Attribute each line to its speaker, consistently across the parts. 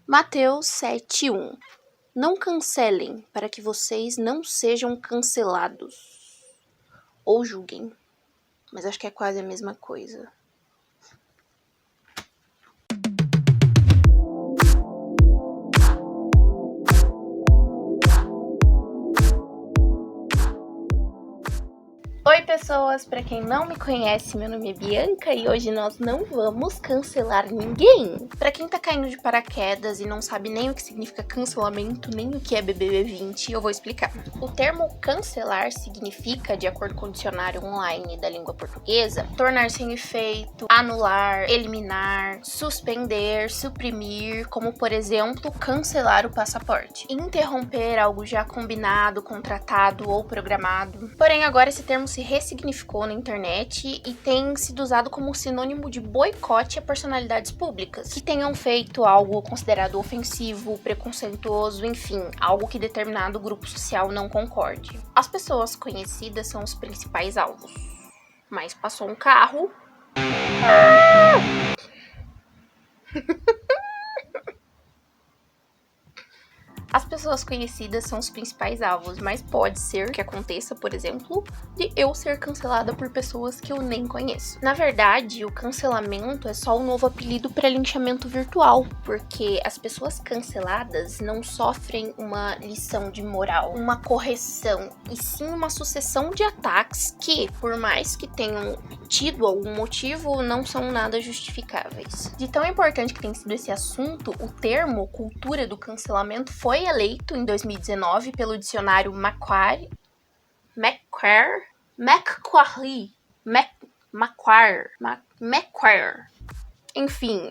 Speaker 1: Mateus 7:1. Não cancelem, para que vocês não sejam cancelados. Ou julguem. Mas acho que é quase a mesma coisa. Oi pessoas, pra quem não me conhece, meu nome é Bianca e hoje nós não vamos cancelar ninguém. Pra quem tá caindo de paraquedas e não sabe nem o que significa cancelamento, nem o que é BBB 20, eu vou explicar. O termo cancelar significa, de acordo com o dicionário online da língua portuguesa, tornar sem efeito, anular, eliminar, suspender, suprimir, como por exemplo, cancelar o passaporte. Interromper algo já combinado, contratado ou programado. Porém, agora esse termo se ressignificou na internet e tem sido usado como sinônimo de boicote a personalidades públicas que tenham feito algo considerado ofensivo, preconceituoso, enfim, algo que determinado grupo social não concorde. As pessoas conhecidas são os principais alvos. Mas passou um carro. As pessoas conhecidas são os principais alvos, mas pode ser que aconteça, por exemplo, de eu ser cancelada por pessoas que eu nem conheço. Na verdade, o cancelamento é só um novo apelido para linchamento virtual, porque as pessoas canceladas não sofrem uma lição de moral, uma correção, e sim uma sucessão de ataques que, por mais que tenham tido algum motivo, não são nada justificáveis. De tão importante que tem sido esse assunto, o termo cultura do cancelamento foi eleito em 2019 pelo dicionário Macquarie. Enfim,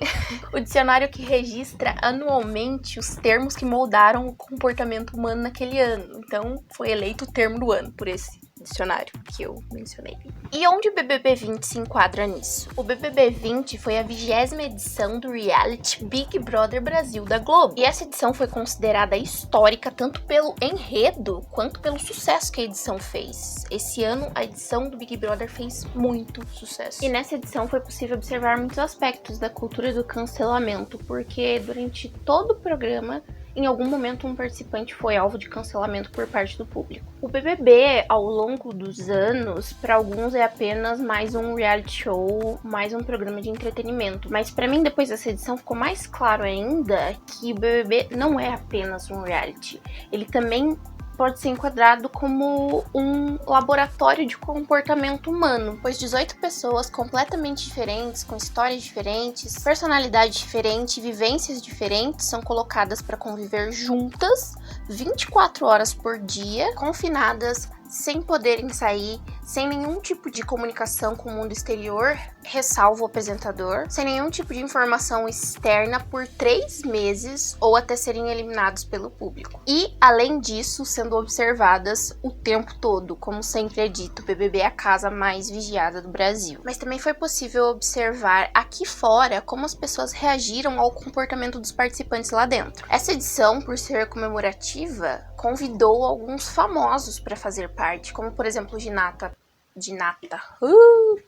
Speaker 1: o dicionário que registra anualmente os termos que moldaram o comportamento humano naquele ano. Então, foi eleito o termo do ano por esse dicionário que eu mencionei. E onde o BBB 20 se enquadra nisso? O BBB 20 foi a 20ª edição do reality Big Brother Brasil da Globo. E essa edição foi considerada histórica tanto pelo enredo quanto pelo sucesso que a edição fez. Esse ano, a edição do Big Brother fez muito sucesso. E nessa edição foi possível observar muitos aspectos da cultura do cancelamento, porque durante todo o programa, em algum momento, um participante foi alvo de cancelamento por parte do público. O BBB, ao longo dos anos, para alguns é apenas mais um reality show, mais um programa de entretenimento. Mas para mim, depois dessa edição, ficou mais claro ainda que o BBB não é apenas um reality. Ele também pode ser enquadrado como um laboratório de comportamento humano, pois 18 pessoas completamente diferentes, com histórias diferentes, personalidade diferente, vivências diferentes são colocadas para conviver juntas 24 horas por dia, confinadas, sem poderem sair, sem nenhum tipo de comunicação com o mundo exterior, ressalvo o apresentador, sem nenhum tipo de informação externa por 3 meses ou até serem eliminados pelo público. E, além disso, sendo observadas o tempo todo, como sempre é dito, o BBB é a casa mais vigiada do Brasil. Mas também foi possível observar aqui fora como as pessoas reagiram ao comportamento dos participantes lá dentro. Essa edição, por ser comemorativa, convidou alguns famosos para fazer parte, como por exemplo Ginata.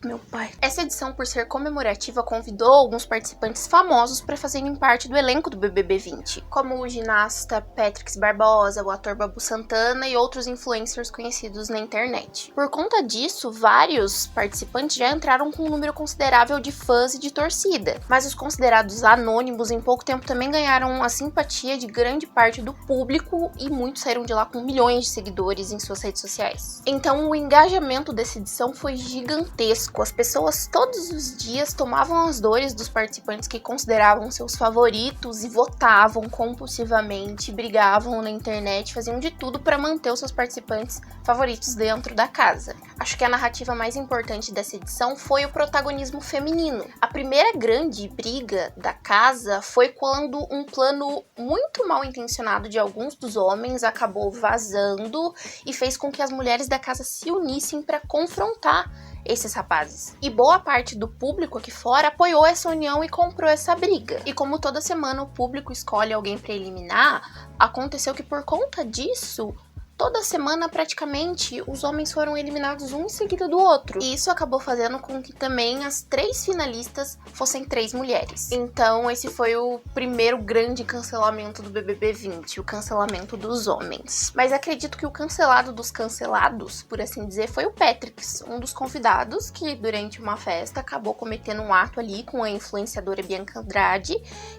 Speaker 1: Meu pai. Essa edição, por ser comemorativa, convidou alguns participantes famosos para fazerem parte do elenco do BBB 20, como o ginasta Patrick Barbosa, o ator Babu Santana e outros influencers conhecidos na internet. Por conta disso, vários participantes já entraram com um número considerável de fãs e de torcida, mas os considerados anônimos em pouco tempo também ganharam a simpatia de grande parte do público e muitos saíram de lá com milhões de seguidores em suas redes sociais. Então, o engajamento desse edição foi gigantesco. As pessoas todos os dias tomavam as dores dos participantes que consideravam seus favoritos e votavam compulsivamente, brigavam na internet, faziam de tudo para manter os seus participantes favoritos dentro da casa. Acho que a narrativa mais importante dessa edição foi o protagonismo feminino. A primeira grande briga da casa foi quando um plano muito mal intencionado de alguns dos homens acabou vazando e fez com que as mulheres da casa se unissem para confrontar esses rapazes. E boa parte do público aqui fora apoiou essa união e comprou essa briga. E como toda semana o público escolhe alguém para eliminar, aconteceu que por conta disso, toda semana, praticamente, os homens foram eliminados um em seguida do outro. E isso acabou fazendo com que também as 3 finalistas fossem 3 mulheres. Então, esse foi o primeiro grande cancelamento do BBB 20, o cancelamento dos homens. Mas acredito que o cancelado dos cancelados, por assim dizer, foi o Patrix, um dos convidados que, durante uma festa, acabou cometendo um ato ali com a influenciadora Bianca Andrade,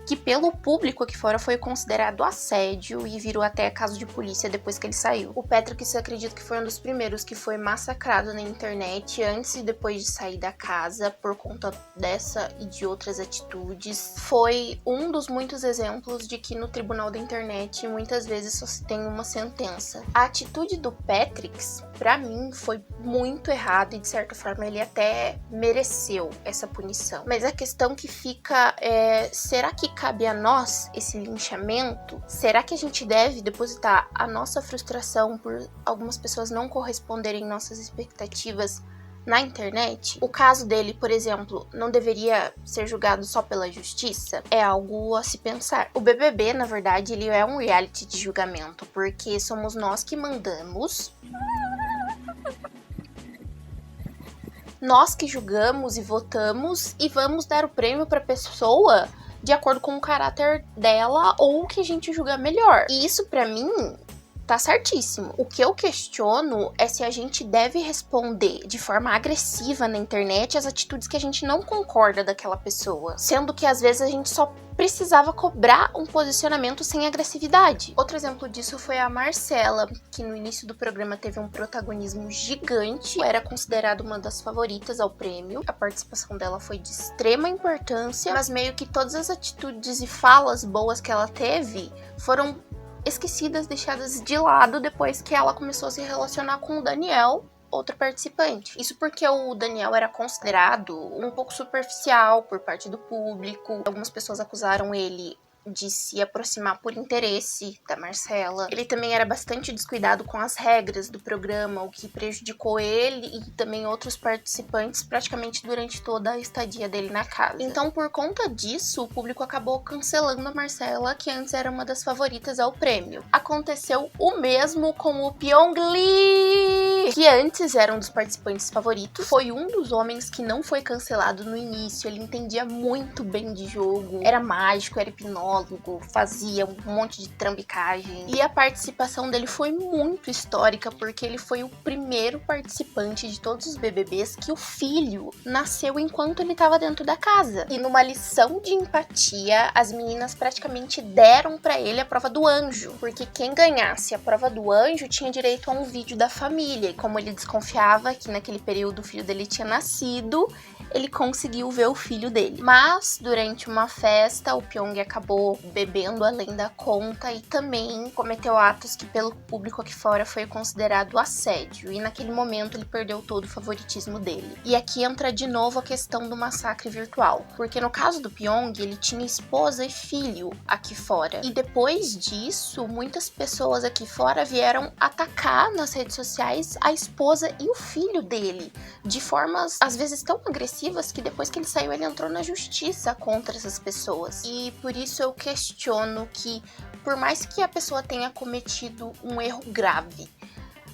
Speaker 1: que pelo público aqui fora foi considerado assédio e virou até caso de polícia depois que ele saiu. O Patrick, acredito que foi um dos primeiros que foi massacrado na internet antes e depois de sair da casa por conta dessa e de outras atitudes. Foi um dos muitos exemplos de que no tribunal da internet muitas vezes só se tem uma sentença. A atitude do Patrick, pra mim, foi muito errada e de certa forma ele até mereceu essa punição. Mas a questão que fica é, será que cabe a nós esse linchamento? Será que a gente deve depositar a nossa frustração por algumas pessoas não corresponderem nossas expectativas na internet? O caso dele, por exemplo, não deveria ser julgado só pela justiça? É algo a se pensar. O BBB, na verdade, ele é um reality de julgamento, porque somos nós que mandamos, nós que julgamos e votamos e vamos dar o prêmio para a pessoa de acordo com o caráter dela ou o que a gente julga melhor. E isso, pra mim, tá certíssimo. O que eu questiono é se a gente deve responder de forma agressiva na internet às atitudes que a gente não concorda daquela pessoa, sendo que às vezes a gente só precisava cobrar um posicionamento sem agressividade. Outro exemplo disso foi a Marcela, que no início do programa teve um protagonismo gigante, era considerada uma das favoritas ao prêmio. A participação dela foi de extrema importância, mas meio que todas as atitudes e falas boas que ela teve foram esquecidas, deixadas de lado depois que ela começou a se relacionar com o Daniel, outro participante. Isso porque o Daniel era considerado um pouco superficial por parte do público. Algumas pessoas acusaram ele de se aproximar por interesse da Marcela. Ele também era bastante descuidado com as regras do programa, o que prejudicou ele e também outros participantes praticamente durante toda a estadia dele na casa. Então, por conta disso, o público acabou cancelando a Marcela, que antes era uma das favoritas ao prêmio. Aconteceu o mesmo com o Pyongyi, que antes era um dos participantes favoritos. Foi um dos homens que não foi cancelado no início. Ele entendia muito bem de jogo, era mágico, era hipnólogo, fazia um monte de trambicagem. E a participação dele foi muito histórica, porque ele foi o primeiro participante de todos os BBBs que o filho nasceu enquanto ele estava dentro da casa. E numa lição de empatia, as meninas praticamente deram pra ele a prova do anjo, porque quem ganhasse a prova do anjo tinha direito a um vídeo da família. E como ele desconfiava que naquele período o filho dele tinha nascido, ele conseguiu ver o filho dele. Mas durante uma festa, o Pyong acabou bebendo além da conta e também cometeu atos que pelo público aqui fora foi considerado assédio, e naquele momento ele perdeu todo o favoritismo dele. E aqui entra de novo a questão do massacre virtual, porque no caso do Pyong, ele tinha esposa e filho aqui fora, e depois disso, muitas pessoas aqui fora vieram atacar nas redes sociais a esposa e o filho dele, de formas às vezes tão agressivas que depois que ele saiu, ele entrou na justiça contra essas pessoas. E por isso eu questiono que, por mais que a pessoa tenha cometido um erro grave,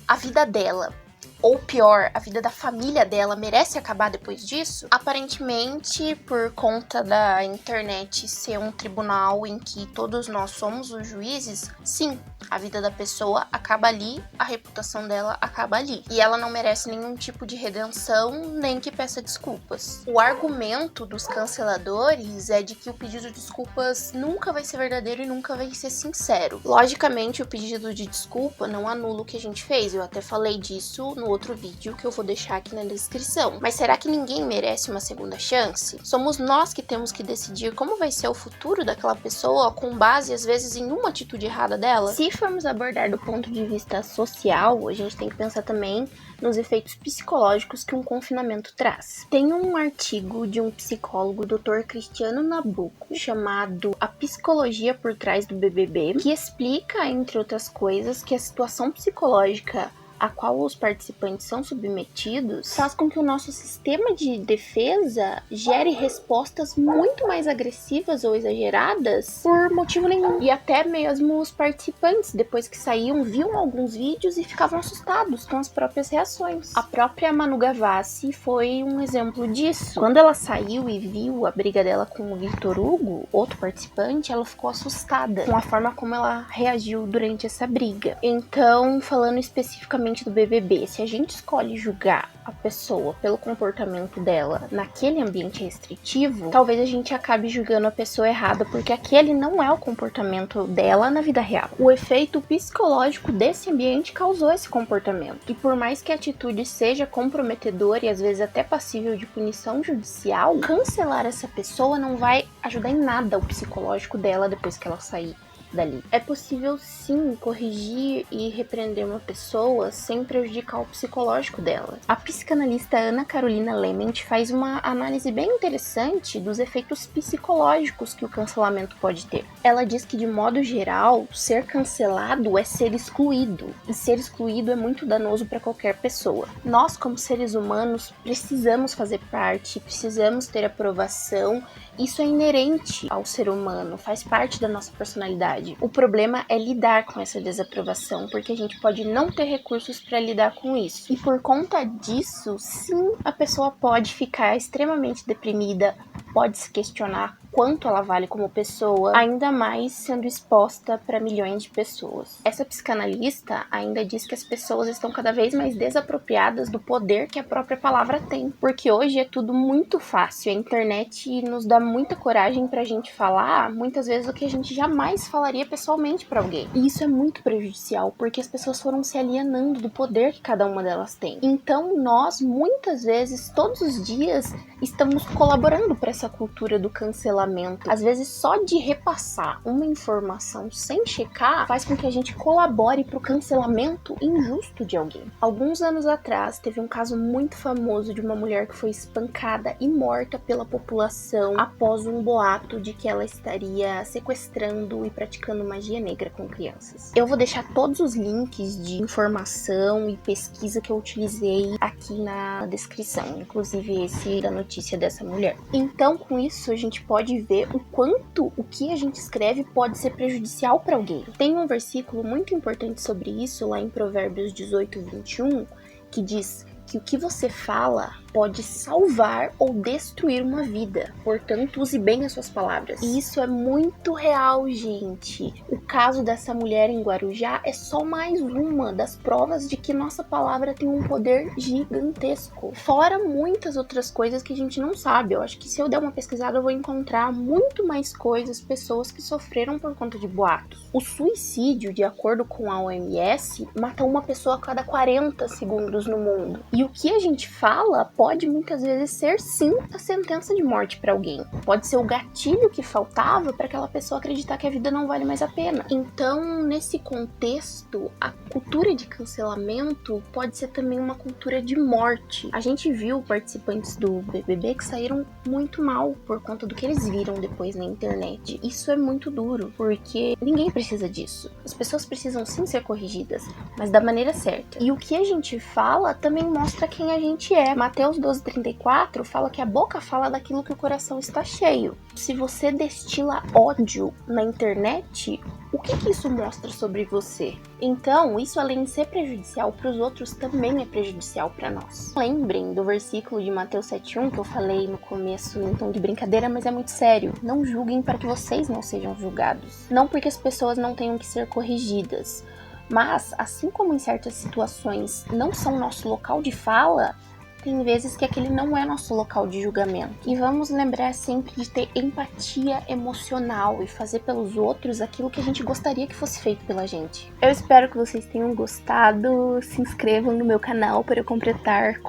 Speaker 1: a vida dela, ou pior, a vida da família dela merece acabar depois disso? Aparentemente, por conta da internet ser um tribunal em que todos nós somos os juízes, sim, a vida da pessoa acaba ali, a reputação dela acaba ali. E ela não merece nenhum tipo de redenção, nem que peça desculpas. O argumento dos canceladores é de que o pedido de desculpas nunca vai ser verdadeiro e nunca vai ser sincero. Logicamente, o pedido de desculpa não anula o que a gente fez, eu até falei disso no outro vídeo que eu vou deixar aqui na descrição. Mas será que ninguém merece uma segunda chance? Somos nós que temos que decidir como vai ser o futuro daquela pessoa com base, às vezes, em uma atitude errada dela? Se formos abordar do ponto de vista social, a gente tem que pensar também nos efeitos psicológicos que um confinamento traz. Tem um artigo de um psicólogo, Dr. Cristiano Nabuco, chamado A Psicologia por Trás do BBB, que explica, entre outras coisas, que a situação psicológica a qual os participantes são submetidos faz com que o nosso sistema de defesa gere respostas muito mais agressivas ou exageradas por motivo nenhum. E até mesmo os participantes, depois que saíam, viam alguns vídeos e ficavam assustados com as próprias reações. A própria Manu Gavassi foi um exemplo disso. Quando ela saiu e viu a briga dela com o Vitor Hugo, outro participante, ela ficou assustada com a forma como ela reagiu durante essa briga. Então, falando especificamente do BBB, se a gente escolhe julgar a pessoa pelo comportamento dela naquele ambiente restritivo, talvez a gente acabe julgando a pessoa errada, porque aquele não é o comportamento dela na vida real. O efeito psicológico desse ambiente causou esse comportamento. E por mais que a atitude seja comprometedora e às vezes até passível de punição judicial, cancelar essa pessoa não vai ajudar em nada o psicológico dela depois que ela sair dali. É possível sim corrigir e repreender uma pessoa sem prejudicar o psicológico dela. A psicanalista Ana Carolina Lement faz uma análise bem interessante dos efeitos psicológicos que o cancelamento pode ter. Ela diz que, de modo geral, ser cancelado é ser excluído, e ser excluído é muito danoso para qualquer pessoa. Nós, como seres humanos, precisamos fazer parte, precisamos ter aprovação. Isso é inerente ao ser humano, faz parte da nossa personalidade. O problema é lidar com essa desaprovação, porque a gente pode não ter recursos para lidar com isso. E por conta disso, sim, a pessoa pode ficar extremamente deprimida, pode se questionar quanto ela vale como pessoa, ainda mais sendo exposta para milhões de pessoas. Essa psicanalista ainda diz que as pessoas estão cada vez mais desapropriadas do poder que a própria palavra tem, porque hoje é tudo muito fácil, a internet nos dá muita coragem pra gente falar, muitas vezes o que a gente jamais falaria pessoalmente pra alguém. E isso é muito prejudicial, porque as pessoas foram se alienando do poder que cada uma delas tem. Então nós, muitas vezes, todos os dias, estamos colaborando para essa cultura do cancelamento. Às vezes só de repassar uma informação sem checar faz com que a gente colabore pro cancelamento injusto de alguém. Alguns anos atrás teve um caso muito famoso de uma mulher que foi espancada e morta pela população após um boato de que ela estaria sequestrando e praticando magia negra com crianças. Eu vou deixar todos os links de informação e pesquisa que eu utilizei aqui na descrição, inclusive esse da notícia dessa mulher. Então, com isso, a gente pode ver o quanto o que a gente escreve pode ser prejudicial para alguém. Tem um versículo muito importante sobre isso lá em Provérbios 18:21, que diz que o que você fala pode salvar ou destruir uma vida. Portanto, use bem as suas palavras. E isso é muito real, gente. O caso dessa mulher em Guarujá é só mais uma das provas de que nossa palavra tem um poder gigantesco. Fora muitas outras coisas que a gente não sabe. Eu acho que se eu der uma pesquisada, eu vou encontrar muito mais coisas, pessoas que sofreram por conta de boatos. O suicídio, de acordo com a OMS, mata uma pessoa a cada 40 segundos no mundo. E o que a gente fala pode muitas vezes ser sim a sentença de morte para alguém. Pode ser o gatilho que faltava para aquela pessoa acreditar que a vida não vale mais a pena. Então, nesse contexto, a cultura de cancelamento pode ser também uma cultura de morte. A gente viu participantes do BBB que saíram muito mal por conta do que eles viram depois na internet. Isso é muito duro, porque ninguém precisa disso. As pessoas precisam sim ser corrigidas, mas da maneira certa. E o que a gente fala também mostra quem a gente é. Mateus 12:34 fala que a boca fala daquilo que o coração está cheio. Se você destila ódio na internet, o que isso mostra sobre você? Então, isso além de ser prejudicial para os outros, também é prejudicial para nós. Lembrem do versículo de Mateus 7:1 que eu falei no começo em tom de brincadeira, mas é muito sério. Não julguem para que vocês não sejam julgados. Não porque as pessoas não tenham que ser corrigidas, mas, assim como em certas situações não são nosso local de fala, tem vezes que aquele não é nosso local de julgamento. E vamos lembrar sempre de ter empatia emocional e fazer pelos outros aquilo que a gente gostaria que fosse feito pela gente. Eu espero que vocês tenham gostado. Se inscrevam no meu canal para eu completar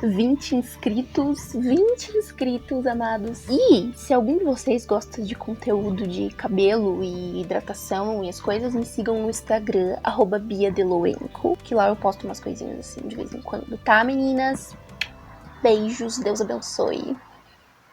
Speaker 1: 20 inscritos, amados. E se algum de vocês gosta de conteúdo de cabelo e hidratação e as coisas, me sigam no Instagram, @biadeloenco, que lá eu posto umas coisinhas assim de vez em quando, tá, meninas? Beijos, Deus abençoe.